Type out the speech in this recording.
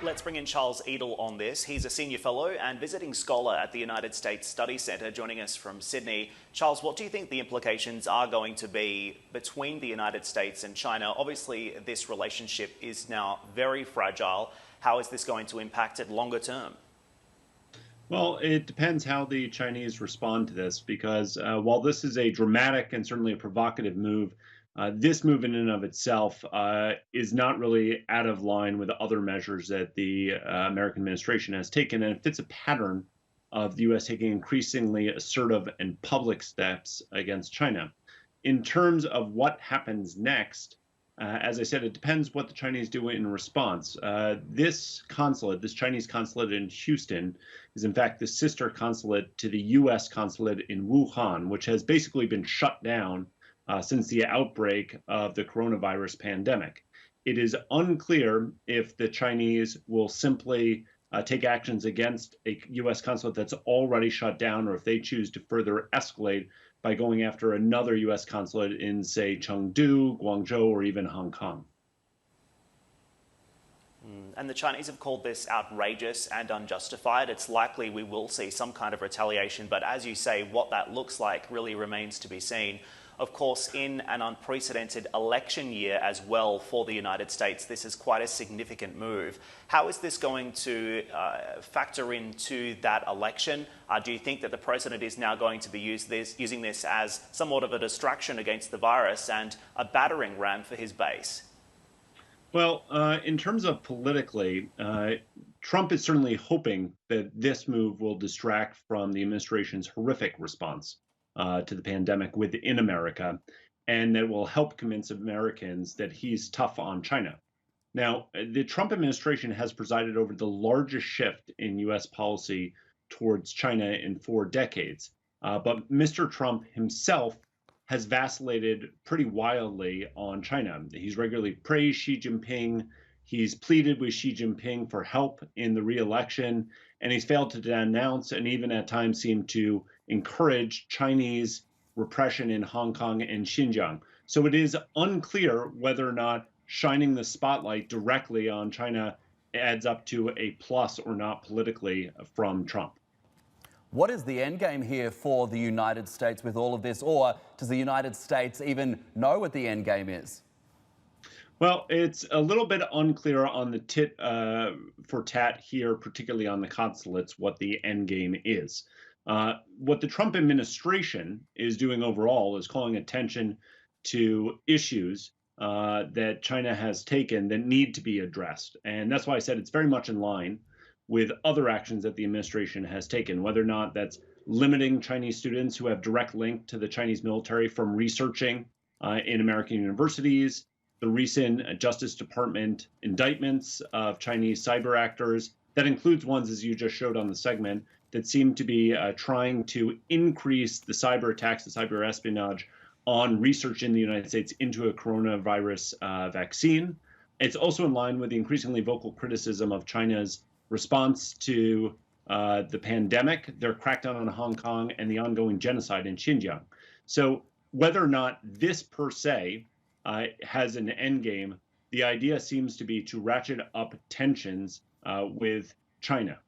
Let's bring in Charles Edel on this. He's a senior fellow and visiting scholar at the United States Study Centre, joining us from Sydney. Charles, what do you think the implications are going to be between the United States and China? Obviously, this relationship is now very fragile. How is this going to impact it longer term? Well, it depends how the Chinese respond to this, because while this is a dramatic and certainly a provocative move, this move in and of itself is not really out of line with other measures that the American administration has taken, and it fits a pattern of the U.S. taking increasingly assertive and public steps against China. In terms of what happens next, as I said, it depends what the Chinese do in response. This consulate, this Chinese consulate in Houston, is in fact the sister consulate to the U.S. consulate in Wuhan, which has basically been shut down since the outbreak of the coronavirus pandemic. It is unclear if the Chinese will simply take actions against a U.S. consulate that's already shut down, or if they choose to further escalate by going after another U.S. consulate in, say, Chengdu, Guangzhou, or even Hong Kong. And the Chinese have called this outrageous and unjustified. It's likely we will see some kind of retaliation, but as you say, what that looks like really remains to be seen. Of course, in an unprecedented election year as well for the United States, this is quite a significant move. How is this going to factor into that election? Do you think that the president is now going to be using this as somewhat of a distraction against the virus and a battering ram for his base? Well, in terms of politically, Trump is certainly hoping that this move will distract from the administration's horrific response to the pandemic within America, and that will help convince Americans that he's tough on China. Now, the Trump administration has presided over the largest shift in U.S. policy towards China in 4 decades. But Mr. Trump himself has vacillated pretty wildly on China. He's regularly praised Xi Jinping. He's pleaded with Xi Jinping for help in the re-election, and he's failed to denounce and even at times seemed to encourage Chinese repression in Hong Kong and Xinjiang. So it is unclear whether or not shining the spotlight directly on China adds up to a plus or not politically from Trump. What is the end game here for the United States with all of this? Or does the United States even know what the end game is? Well, it's a little bit unclear on the tit for tat here, particularly on the consulates, what the end game is. What the Trump administration is doing overall is calling attention to issues that China has taken that need to be addressed. And that's why I said it's very much in line with other actions that the administration has taken, whether or not that's limiting Chinese students who have direct link to the Chinese military from researching in American universities, the recent Justice Department indictments of Chinese cyber actors. That includes ones, as you just showed on the segment, that seem to be trying to increase the cyber attacks, the cyber espionage on research in the United States into a coronavirus vaccine. It's also in line with the increasingly vocal criticism of China's response to the pandemic, their crackdown on Hong Kong, and the ongoing genocide in Xinjiang. So whether or not this per se has an end game, the idea seems to be to ratchet up tensions with China.